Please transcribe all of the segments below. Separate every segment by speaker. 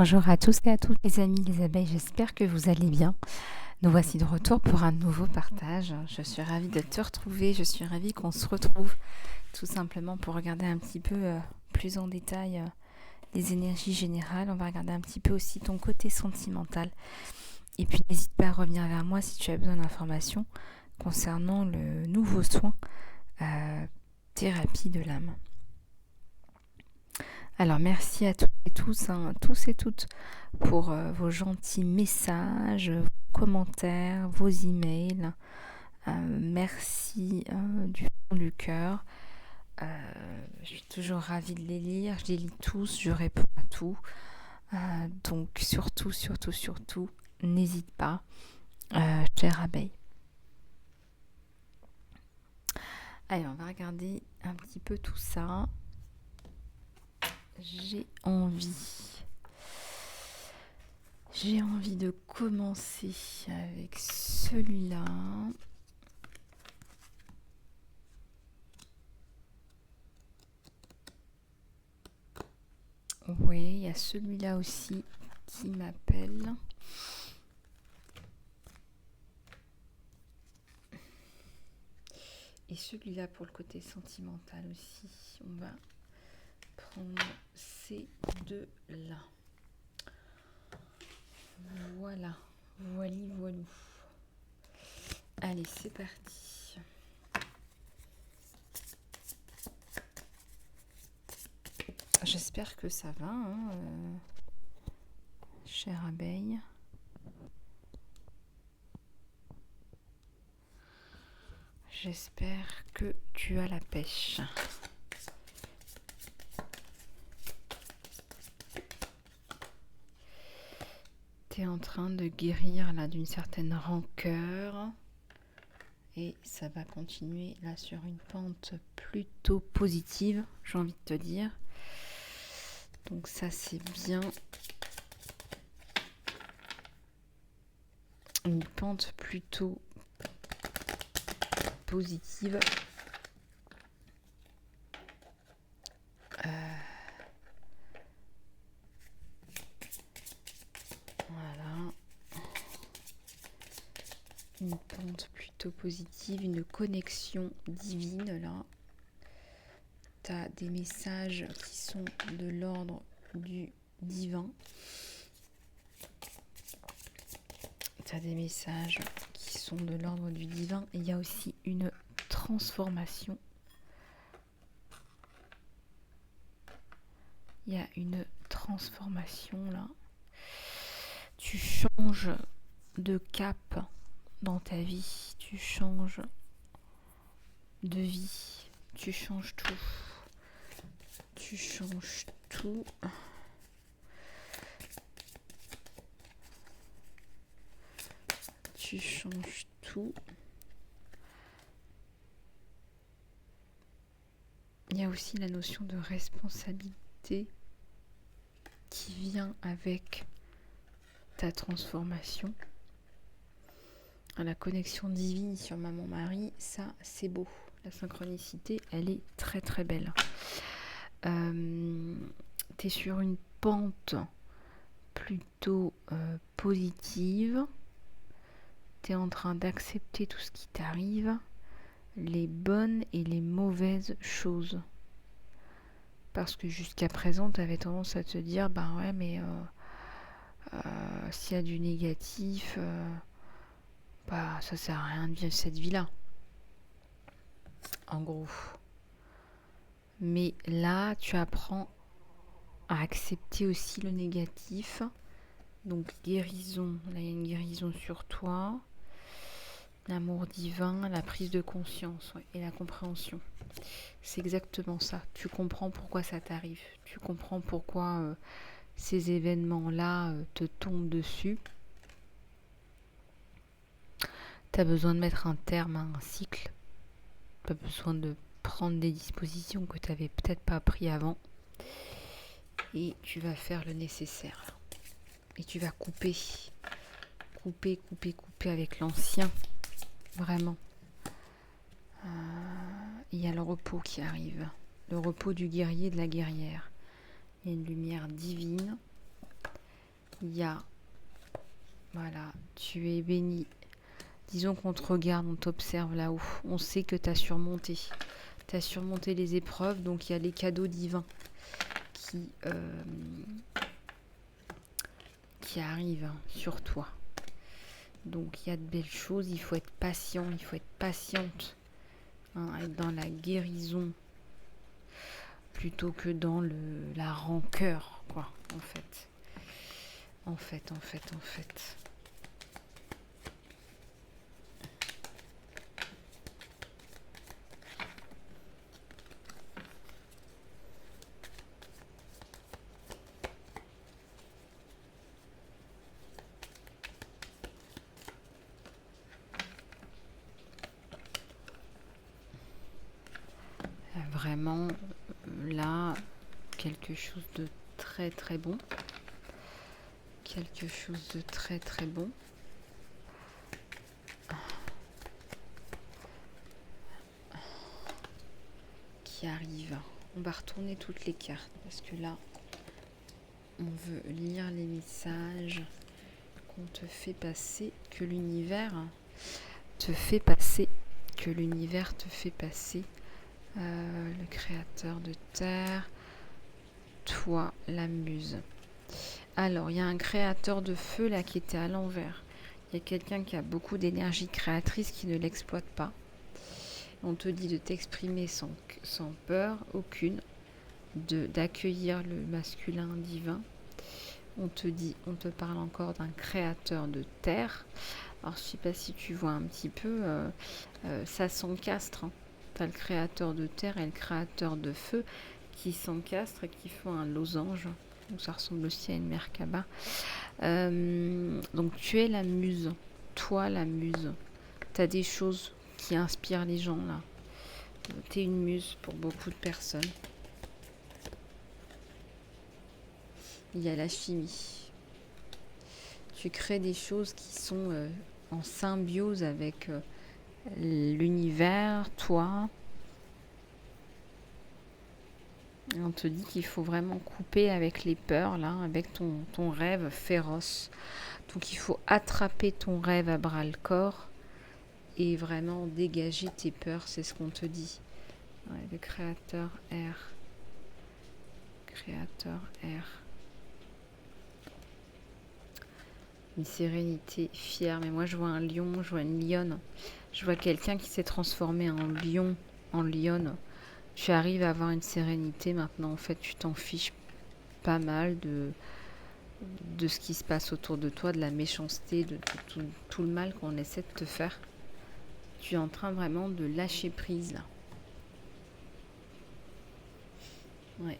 Speaker 1: Bonjour à tous et à toutes les amis des abeilles, j'espère que vous allez bien. Nous voici de retour pour un nouveau partage. Je suis ravie de te retrouver, je suis ravie qu'on se retrouve tout simplement pour regarder un petit peu plus en détail les énergies générales. On va regarder un petit peu aussi ton côté sentimental. Et puis n'hésite pas à revenir vers moi si tu as besoin d'informations concernant le nouveau soin thérapie de l'âme. Alors merci à toutes et tous, tous et toutes, pour vos gentils messages, vos commentaires, vos emails. Merci du fond du cœur. Je suis toujours ravie de les lire, je les lis tous, je réponds à tout. Donc surtout, n'hésite pas, chère abeille. Allez, on va regarder un petit peu tout ça. J'ai envie de commencer avec celui-là. Oui, il y a celui-là aussi qui m'appelle. Et celui-là pour le côté sentimental aussi. On va prendre ces deux-là. Voilà, voilou. Allez, c'est parti. J'espère que ça va, chère abeille. J'espère que tu as la pêche. Tu es en train de guérir là d'une certaine rancœur. Et ça va continuer là sur une pente plutôt positive, j'ai envie de te dire. Donc ça c'est bien. Une pente plutôt positive. Voilà. Une pente plutôt positive, une connexion divine là. Tu as des messages qui sont de l'ordre du divin. Tu as des messages qui sont de l'ordre du divin. Et il y a aussi une transformation. Il y a une transformation là. Tu changes de cap dans ta vie. Tu changes de vie. Tu changes tout. Tu changes tout. Tu changes tout. Il y a aussi la notion de responsabilité qui vient avec ta transformation. La connexion divine sur Maman-Marie, ça c'est beau. La synchronicité, elle est très très belle. Tu es sur une pente plutôt positive. Tu es en train d'accepter tout ce qui t'arrive, les bonnes et les mauvaises choses. Parce que jusqu'à présent, tu avais tendance à te dire, ben ouais, mais s'il y a du négatif, ça sert à rien de vivre cette vie-là. En gros. Mais là, tu apprends à accepter aussi le négatif. Donc, guérison. Là, il y a une guérison sur toi. L'amour divin, la prise de conscience et la compréhension. C'est exactement ça. Tu comprends pourquoi ça t'arrive. Tu comprends pourquoi ces événements-là te tombent dessus. Tu as besoin de mettre un terme à un cycle. Tu as besoin de prendre des dispositions que tu n'avais peut-être pas pris avant. Et tu vas faire le nécessaire. Et tu vas couper avec l'ancien. Vraiment. Il y a le repos qui arrive. Le repos du guerrier et de la guerrière. Il y a une lumière divine Il y a, voilà, tu es béni. Disons qu'on te regarde, on t'observe là-haut. On sait que tu as surmonté. Tu as surmonté les épreuves, donc il y a les cadeaux divins qui arrivent sur toi. Donc il y a de belles choses, il faut être patient, il faut être patiente, hein, être dans la guérison plutôt que dans la rancœur, quoi, en fait. En fait. Vraiment, là, quelque chose de très très bon. Quelque chose de très très bon. Qui arrive. On va retourner toutes les cartes parce que là, on veut lire les messages qu'on te fait passer, que l'univers te fait passer, le créateur de terre, toi, la muse. Alors, il y a un créateur de feu là qui était à l'envers. Il y a quelqu'un qui a beaucoup d'énergie créatrice qui ne l'exploite pas. On te dit de t'exprimer sans peur aucune, d'accueillir le masculin divin. On te parle encore d'un créateur de terre. Alors, je ne sais pas si tu vois un petit peu, ça s'encastre. Hein. Tu as le créateur de terre et le créateur de feu qui s'encastrent et qui font un losange. Donc, ça ressemble aussi à une Merkaba. Donc, tu es la muse. Toi, la muse. Tu as des choses qui inspirent les gens, là. Tu es une muse pour beaucoup de personnes. Il y a la chimie. Tu crées des choses qui sont en symbiose avec l'univers, toi. Et on te dit qu'il faut vraiment couper avec les peurs, là, avec ton rêve féroce. Donc il faut attraper ton rêve à bras le corps et vraiment dégager tes peurs, c'est ce qu'on te dit. Ouais, le créateur R. Créateur R. Une sérénité fière, mais moi je vois un lion, je vois une lionne. Je vois quelqu'un qui s'est transformé en lion, en lionne. Tu arrives à avoir une sérénité maintenant, en fait tu t'en fiches pas mal de ce qui se passe autour de toi, de la méchanceté, de tout le mal qu'on essaie de te faire. Tu es en train vraiment de lâcher prise là. Ouais.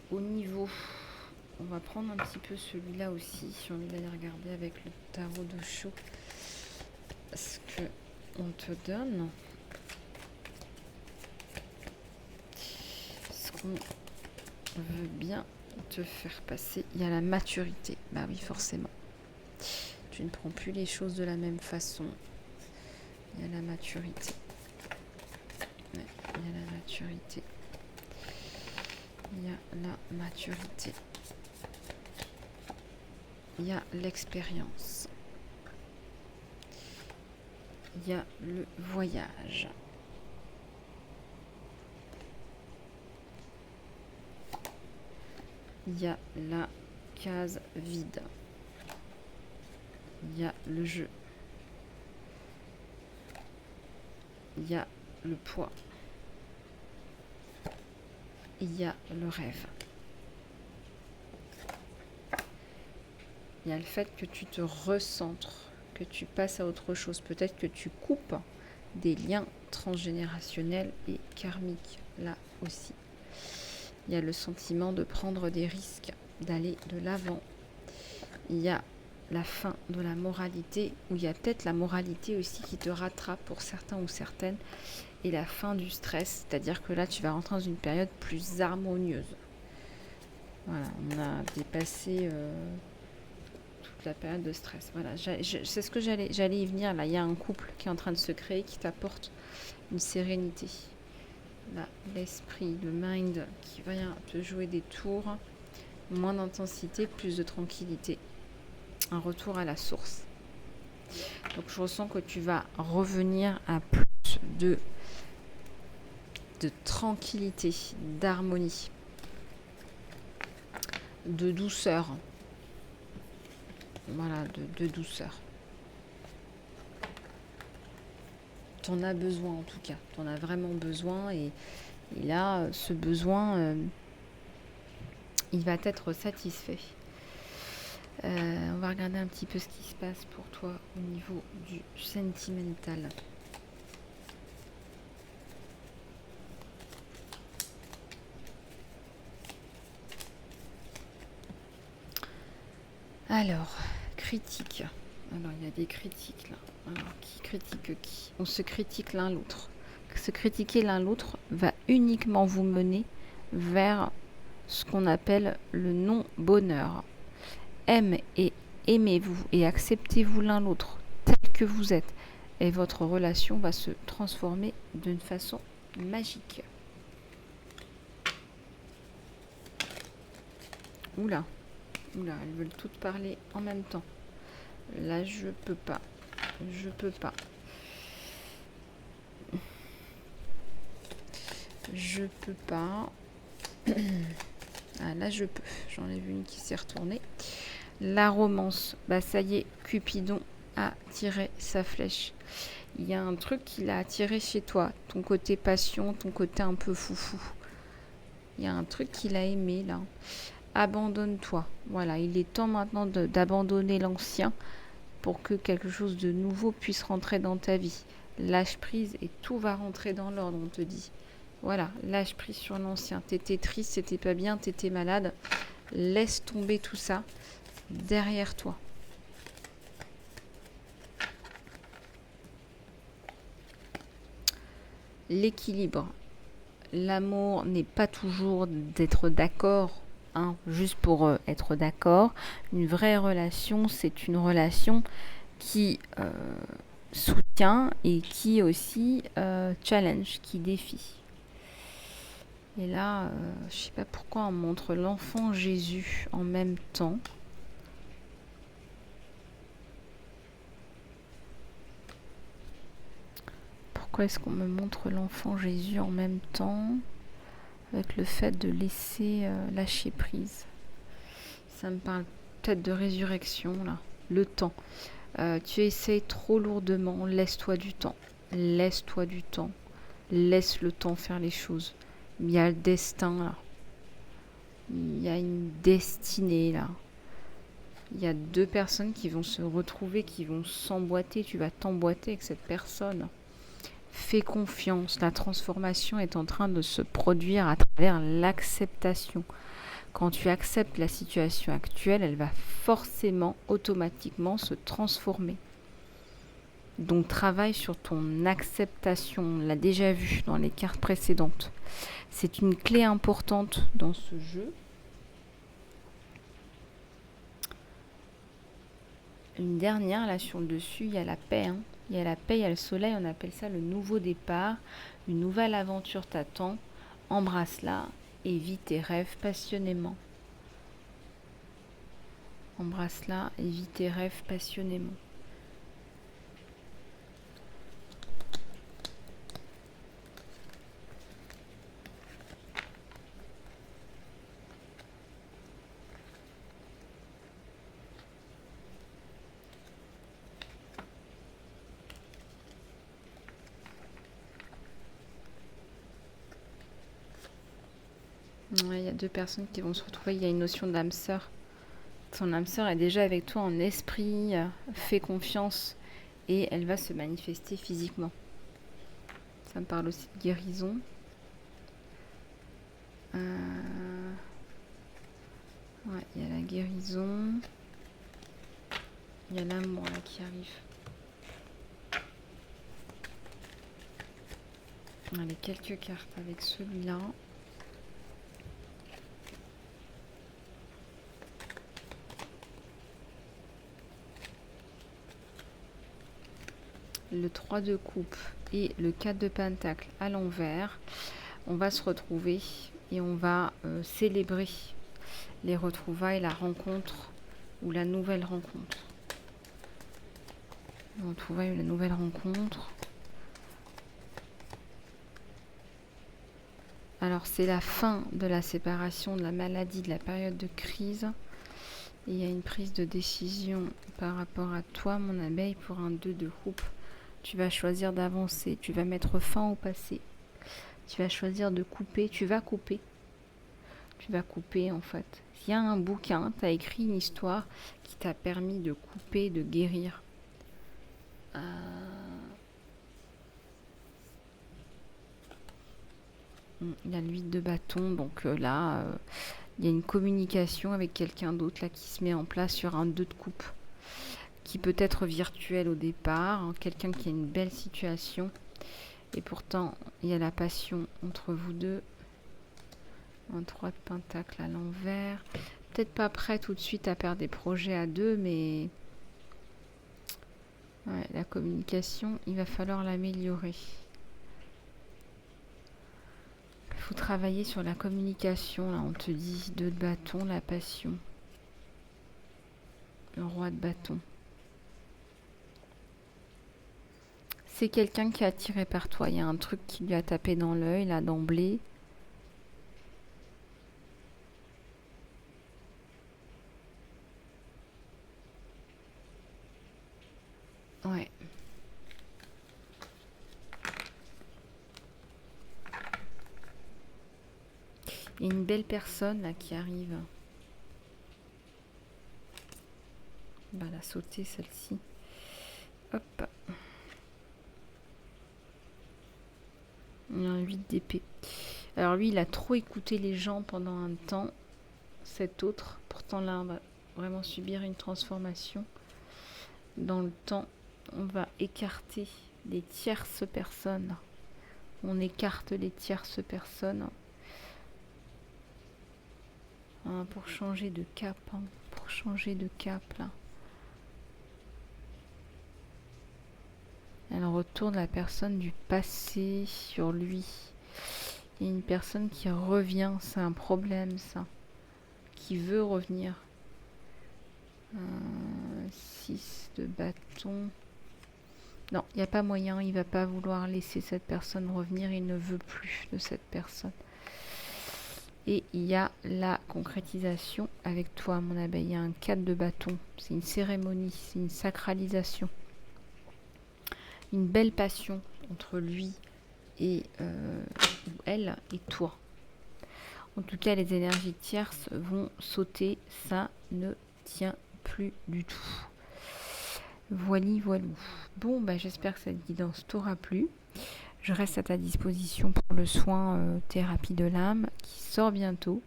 Speaker 1: Au niveau, on va prendre un petit peu celui-là aussi, si on veut aller regarder avec le tarot de Sho. Ce que on te donne. Ce qu'on veut bien te faire passer. Il y a la maturité. Bah oui, forcément. Tu ne prends plus les choses de la même façon. Il y a la maturité. Ouais, il y a la maturité. Il y a la maturité. Il y a l'expérience. Il y a le voyage. Il y a la case vide. Il y a le jeu. Il y a le poids. Il y a le rêve. Il y a le fait que tu te recentres, que tu passes à autre chose. Peut-être que tu coupes des liens transgénérationnels et karmiques, là aussi. Il y a le sentiment de prendre des risques, d'aller de l'avant. Il y a la fin de la moralité, où il y a peut-être la moralité aussi qui te rattrape pour certains ou certaines, et la fin du stress, c'est-à-dire que là tu vas rentrer dans une période plus harmonieuse. Voilà, on a dépassé toute la période de stress. Voilà, c'est ce que j'allais y venir. Là, il y a un couple qui est en train de se créer, qui t'apporte une sérénité. Là, l'esprit, le mind qui vient te jouer des tours. moins d'intensité, plus de tranquillité. Un retour à la source. Donc je ressens que tu vas revenir à plus de tranquillité, d'harmonie, de douceur. Voilà, de douceur. T'en as besoin en tout cas. T'en as vraiment besoin et là, ce besoin, il va être satisfait. On va regarder un petit peu ce qui se passe pour toi au niveau du sentimental. Alors, critique. Alors, il y a des critiques là. Alors, qui critique qui? On se critique l'un l'autre. Se critiquer l'un l'autre va uniquement vous mener vers ce qu'on appelle le non-bonheur. Aimez-vous et acceptez-vous l'un l'autre tel que vous êtes. Et votre relation va se transformer d'une façon magique. Oula, elles veulent toutes parler en même temps. Là, je peux pas. Ah, là, je peux. J'en ai vu une qui s'est retournée. La romance. Bah, ça y est, Cupidon a tiré sa flèche. Il y a un truc qu'il a attiré chez toi. Ton côté passion, ton côté un peu foufou. Il y a un truc qu'il a aimé, là. Abandonne-toi. Voilà, il est temps maintenant d'abandonner l'ancien pour que quelque chose de nouveau puisse rentrer dans ta vie. Lâche prise et tout va rentrer dans l'ordre, on te dit. Voilà, lâche prise sur l'ancien. T'étais triste, t'étais pas bien, t'étais malade. Laisse tomber tout ça derrière toi. L'équilibre. L'amour n'est pas toujours d'être d'accord, juste pour être d'accord. Une vraie relation, c'est une relation qui soutient et qui aussi challenge, qui défie. Et là, je sais pas pourquoi on montre l'enfant Jésus en même temps. Pourquoi est-ce qu'on me montre l'enfant Jésus en même temps avec le fait de laisser lâcher prise? Ça me parle peut-être de résurrection, là. Le temps. Tu essayes trop lourdement, laisse-toi du temps. Laisse-toi du temps. Laisse le temps faire les choses. Il y a le destin, là. Il y a une destinée, là. Il y a deux personnes qui vont se retrouver, qui vont s'emboîter. Tu vas t'emboîter avec cette personne. Fais confiance. La transformation est en train de se produire à travers l'acceptation. Quand tu acceptes la situation actuelle, elle va forcément, automatiquement se transformer. Donc travaille sur ton acceptation. On l'a déjà vu dans les cartes précédentes. C'est une clé importante dans ce jeu. Une dernière, là sur le dessus, il y a la paix. Il y a la paix, il y a le soleil, on appelle ça le nouveau départ. Une nouvelle aventure t'attend. Embrasse-la et vis tes rêves passionnément. Embrasse-la et vis tes rêves passionnément. Ouais, il y a deux personnes qui vont se retrouver. Il y a une notion d'âme sœur. Ton âme sœur est déjà avec toi en esprit. Fais confiance et elle va se manifester physiquement. Ça me parle aussi de guérison. Ouais, il y a la guérison. Il y a l'amour là qui arrive. Allez, quelques cartes avec celui-là. Le 3 de coupe et le 4 de pentacle à l'envers. On va se retrouver et on va célébrer les retrouvailles, la rencontre ou la nouvelle rencontre. Les retrouvailles ou la nouvelle rencontre. Alors c'est la fin de la séparation, de la maladie, de la période de crise. Et il y a une prise de décision par rapport à toi, mon abeille, pour un 2 de coupe. Tu vas choisir d'avancer, tu vas mettre fin au passé. Tu vas choisir de couper, tu vas couper. Tu vas couper en fait. Il y a un bouquin, tu as écrit une histoire qui t'a permis de couper, de guérir. Il y a l'huile de bâton, donc là, il y a une communication avec quelqu'un d'autre là qui se met en place sur un 2 de coupe, qui peut être virtuel au départ, hein, quelqu'un qui a une belle situation, et pourtant il y a la passion entre vous deux. Un 3 de pentacle à l'envers. Peut-être pas prêt tout de suite à faire des projets à deux, mais ouais, la communication, il va falloir l'améliorer. Il faut travailler sur la communication. Là, on te dit 2 de bâton, la passion. Le roi de bâton. C'est quelqu'un qui est attiré par toi. Il y a un truc qui lui a tapé dans l'œil, là, d'emblée. Ouais. Il y a une belle personne là qui arrive. On va la sauter celle-ci. Hop. Il y a un 8 d'épée. Alors lui, il a trop écouté les gens pendant un temps. Cet autre, pourtant là, on va vraiment subir une transformation. Dans le temps, on va écarter les tierces personnes. On écarte les tierces personnes. Hein, pour changer de cap. Hein, pour changer de cap, là. Elle retourne la personne du passé sur lui. Il y a une personne qui revient. C'est un problème, ça. Qui veut revenir. 6 de bâton. Non, il n'y a pas moyen. Il va pas vouloir laisser cette personne revenir. Il ne veut plus de cette personne. Et il y a la concrétisation avec toi, mon abeille. Il y a un 4 de bâton. C'est une cérémonie. C'est une sacralisation. Une belle passion entre lui et elle et toi. En tout cas, les énergies tierces vont sauter. Ça ne tient plus du tout. Voili, voilou. Bon, bah, j'espère que cette guidance t'aura plu. Je reste à ta disposition pour le soin thérapie de l'âme qui sort bientôt.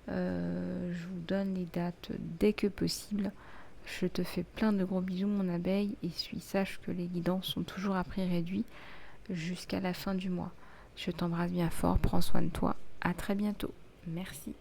Speaker 1: Je vous donne les dates dès que possible. Je te fais plein de gros bisous, mon abeille, et sache que les guidances sont toujours à prix réduit jusqu'à la fin du mois. Je t'embrasse bien fort, prends soin de toi. À très bientôt. Merci.